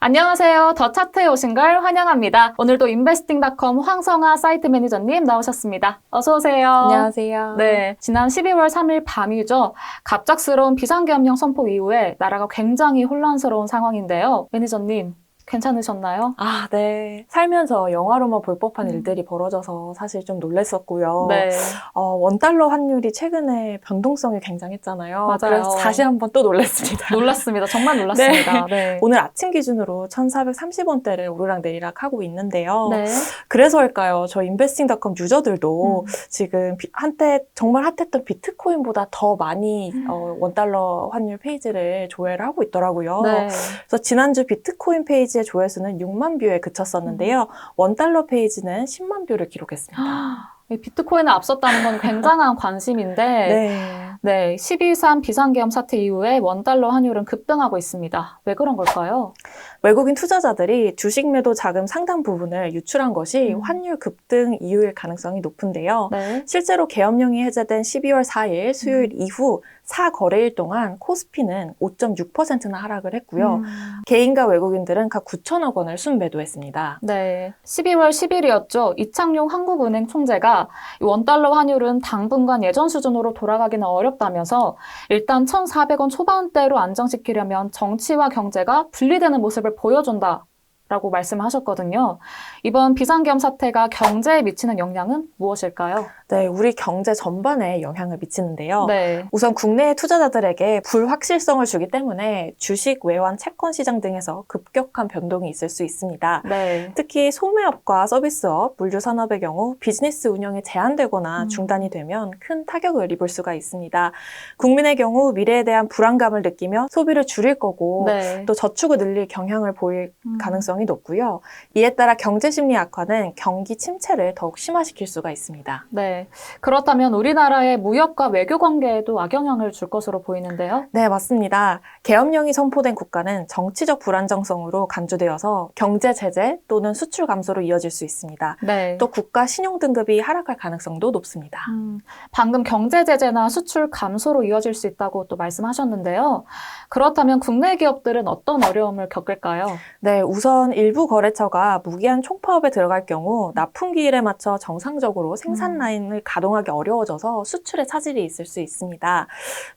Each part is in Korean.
안녕하세요. 더 차트에 오신 걸 환영합니다. 오늘도 인베스팅닷컴 황성아 사이트 매니저님 나오셨습니다. 어서 오세요. 안녕하세요. 네, 지난 12월 3일 밤이죠. 갑작스러운 비상계엄령 선포 이후에 나라가 굉장히 혼란스러운 상황인데요. 매니저님, 괜찮으셨나요? 네. 살면서 영화로만 볼 법한 일들이 벌어져서 사실 좀 놀랐었고요. 네, 원달러 환율이 최근에 변동성이 굉장했잖아요. 맞아요. 그래서 다시 한번 또 놀랐습니다. 놀랐습니다. 정말 놀랐습니다. 네. 오늘 아침 기준으로 1,430원대를 오르락내리락 하고 있는데요. 네. 그래서일까요? 저 인베스팅닷컴 유저들도 지금 한때 정말 핫했던 비트코인보다 더 많이 원달러 환율 페이지를 조회를 하고 있더라고요. 네. 그래서 지난주 비트코인 페이지의 조회수는 6만 뷰에 그쳤었는데요. 원달러 페이지는 10만 뷰를 기록했습니다. 이 비트코인을 앞섰다는 건 굉장한 관심인데, 네, 12.3 비상계엄 사태 이후에 원달러 환율은 급등하고 있습니다. 왜 그런 걸까요? 외국인 투자자들이 주식 매도 자금 상당 부분을 유출한 것이 환율 급등 이유일 가능성이 높은데요. 네. 실제로 계엄령이 해제된 12월 4일 수요일 이후 4거래일 동안 코스피는 5.6%나 하락을 했고요. 개인과 외국인들은 각 9천억 원을 순매도했습니다. 네, 12월 10일이었죠. 이창용 한국은행 총재가 원달러 환율은 당분간 예전 수준으로 돌아가기는 어렵다면서 일단 1,400원 초반대로 안정시키려면 정치와 경제가 분리되는 모습을 보여준다. 라고 말씀하셨거든요. 이번 비상계엄 사태가 경제에 미치는 영향은 무엇일까요? 네, 우리 경제 전반에 영향을 미치는데요. 네. 우선 국내 투자자들에게 불확실성을 주기 때문에 주식, 외환, 채권 시장 등에서 급격한 변동이 있을 수 있습니다. 네. 특히 소매업과 서비스업, 물류산업의 경우 비즈니스 운영이 제한되거나 중단이 되면 큰 타격을 입을 수가 있습니다. 국민의 경우 미래에 대한 불안감을 느끼며 소비를 줄일 거고 네. 또 저축을 늘릴 경향을 보일 가능성이 높고요. 이에 따라 경제 심리 악화는 경기 침체를 더욱 심화시킬 수가 있습니다. 네. 그렇다면 우리나라의 무역과 외교 관계에도 악영향을 줄 것으로 보이는데요. 네, 맞습니다. 계엄령이 선포된 국가는 정치적 불안정성으로 간주되어서 경제 제재 또는 수출 감소로 이어질 수 있습니다. 네. 또 국가 신용 등급이 하락할 가능성도 높습니다. 방금 경제 제재나 수출 감소로 이어질 수 있다고 또 말씀하셨는데요. 그렇다면 국내 기업들은 어떤 어려움을 겪을까요? 네, 우선 일부 거래처가 무기한 총파업에 들어갈 경우 납품기일에 맞춰 정상적으로 생산 라인을 가동하기 어려워져서 수출에 차질이 있을 수 있습니다.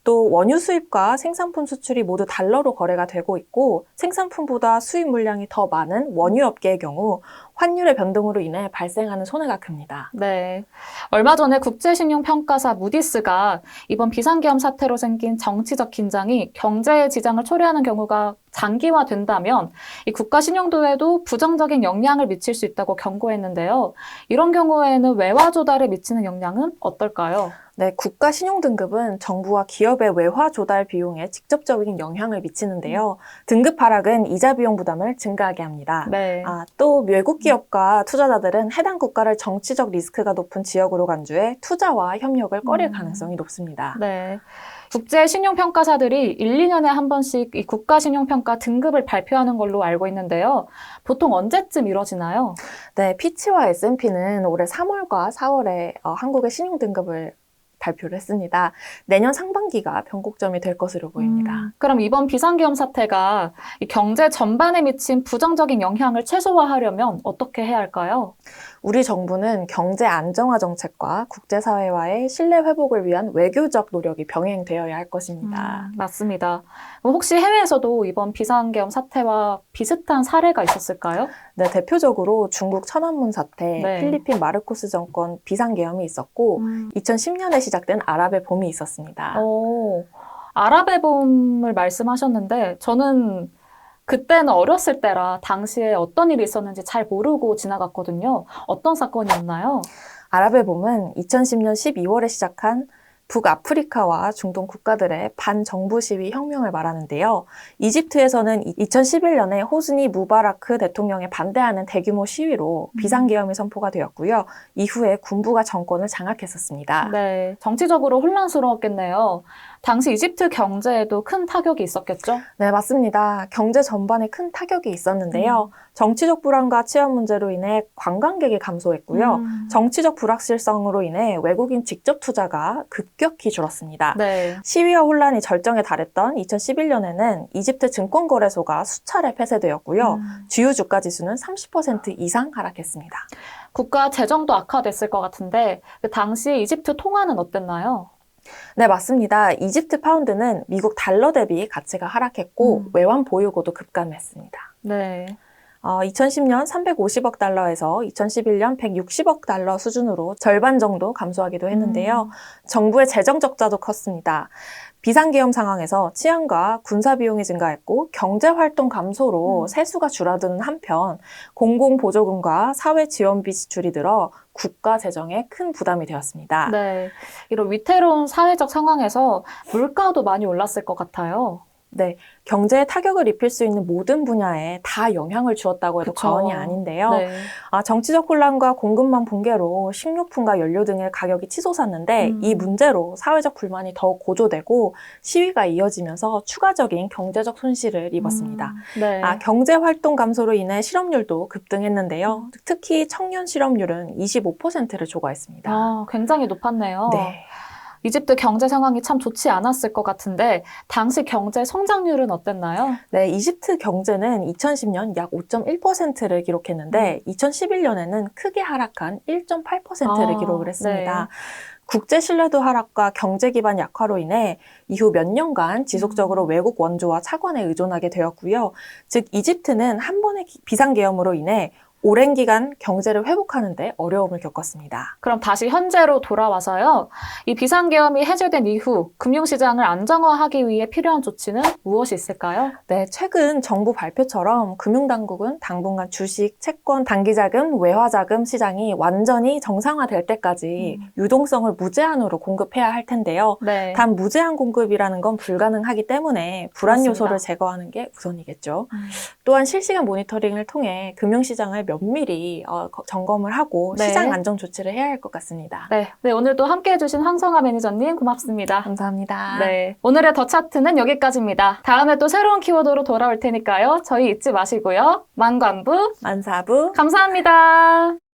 또 원유 수입과 생산품 수출이 모두 달러로 거래가 되고 있고 생산품보다 수입 물량이 더 많은 원유 업계의 경우 환율의 변동으로 인해 발생하는 손해가 큽니다. 네. 얼마 전에 국제신용평가사 무디스가 이번 비상계엄 사태로 생긴 정치적 긴장이 경제에 지장을 초래하는 경우가 장기화된다면 이 국가 신용도에도 부정적인 영향을 미칠 수 있다고 경고했는데요. 이런 경우에는 외화 조달에 미치는 영향은 어떨까요? 네, 국가 신용 등급은 정부와 기업의 외화 조달 비용에 직접적인 영향을 미치는데요. 등급 하락은 이자 비용 부담을 증가하게 합니다. 네. 또 외국 기업과 투자자들은 해당 국가를 정치적 리스크가 높은 지역으로 간주해 투자와 협력을 꺼릴 가능성이 높습니다. 네. 국제 신용평가사들이 1, 2년에 한 번씩 이 국가 신용평가 등급을 발표하는 걸로 알고 있는데요. 보통 언제쯤 이루어지나요? 네, 피치와 S&P는 올해 3월과 4월에 한국의 신용 등급을 발표를 했습니다. 내년 상반기가 변곡점이 될 것으로 보입니다. 그럼 이번 비상계엄 사태가 이 경제 전반에 미친 부정적인 영향을 최소화하려면 어떻게 해야 할까요? 우리 정부는 경제 안정화 정책과 국제사회와의 신뢰 회복을 위한 외교적 노력이 병행되어야 할 것입니다. 맞습니다. 혹시 해외에서도 이번 비상계엄 사태와 비슷한 사례가 있었을까요? 네, 대표적으로 중국 천안문 사태, 네. 필리핀 마르코스 정권 비상계엄이 있었고 2010년에 시작된 아랍의 봄이 있었습니다. 아랍의 봄을 말씀하셨는데 저는 그때는 어렸을 때라 당시에 어떤 일이 있었는지 잘 모르고 지나갔거든요. 어떤 사건이었나요? 아랍의 봄은 2010년 12월에 시작한 북아프리카와 중동 국가들의 반정부 시위 혁명을 말하는데요. 이집트에서는 2011년에 호스니 무바라크 대통령에 반대하는 대규모 시위로 비상계엄이 선포가 되었고요. 이후에 군부가 정권을 장악했었습니다. 네, 정치적으로 혼란스러웠겠네요. 당시 이집트 경제에도 큰 타격이 있었겠죠? 네, 맞습니다. 경제 전반에 큰 타격이 있었는데요. 정치적 불안과 치안 문제로 인해 관광객이 감소했고요. 정치적 불확실성으로 인해 외국인 직접 투자가 급격히 줄었습니다. 네. 시위와 혼란이 절정에 달했던 2011년에는 이집트 증권거래소가 수차례 폐쇄되었고요. 주요 주가 지수는 30% 이상 하락했습니다. 국가 재정도 악화됐을 것 같은데 그 당시 이집트 통화는 어땠나요? 네, 맞습니다. 이집트 파운드는 미국 달러 대비 가치가 하락했고 외환 보유고도 급감했습니다. 네. 2010년 350억 달러에서 2011년 160억 달러 수준으로 절반 정도 감소하기도 했는데요. 정부의 재정 적자도 컸습니다. 비상계엄 상황에서 치안과 군사 비용이 증가했고 경제활동 감소로 세수가 줄어드는 한편 공공보조금과 사회지원비 지출이 늘어 국가 재정에 큰 부담이 되었습니다. 네. 이런 위태로운 사회적 상황에서 물가도 많이 올랐을 것 같아요. 네, 경제에 타격을 입힐 수 있는 모든 분야에 다 영향을 주었다고 해도 그쵸. 과언이 아닌데요. 네. 정치적 혼란과 공급망 붕괴로 식료품과 연료 등의 가격이 치솟았는데 이 문제로 사회적 불만이 더욱 고조되고 시위가 이어지면서 추가적인 경제적 손실을 입었습니다. 네. 경제 활동 감소로 인해 실업률도 급등했는데요. 특히 청년 실업률은 25%를 초과했습니다. 굉장히 높았네요. 네. 이집트 경제 상황이 참 좋지 않았을 것 같은데 당시 경제 성장률은 어땠나요? 네, 이집트 경제는 2010년 약 5.1%를 기록했는데 2011년에는 크게 하락한 1.8%를 기록을 했습니다. 네. 국제 신뢰도 하락과 경제 기반 약화로 인해 이후 몇 년간 지속적으로 외국 원조와 차관에 의존하게 되었고요. 즉 이집트는 한 번의 비상계엄으로 인해 오랜 기간 경제를 회복하는 데 어려움을 겪었습니다. 그럼 다시 현재로 돌아와서요. 이 비상계엄이 해제된 이후 금융시장을 안정화하기 위해 필요한 조치는 무엇이 있을까요? 네, 최근 정부 발표처럼 금융당국은 당분간 주식, 채권, 단기자금, 외화자금 시장이 완전히 정상화될 때까지 유동성을 무제한으로 공급해야 할 텐데요. 네. 단 무제한 공급이라는 건 불가능하기 때문에 불안 그렇습니다. 요소를 제거하는 게 우선이겠죠. 또한 실시간 모니터링을 통해 금융시장을 면밀히 점검을 하고 네. 시장 안정 조치를 해야 할 것 같습니다. 네, 오늘도 함께해 주신 황성아 매니저님 고맙습니다. 감사합니다. 네, 오늘의 더 차트는 여기까지입니다. 다음에 또 새로운 키워드로 돌아올 테니까요. 저희 잊지 마시고요. 만관부 만사부 감사합니다.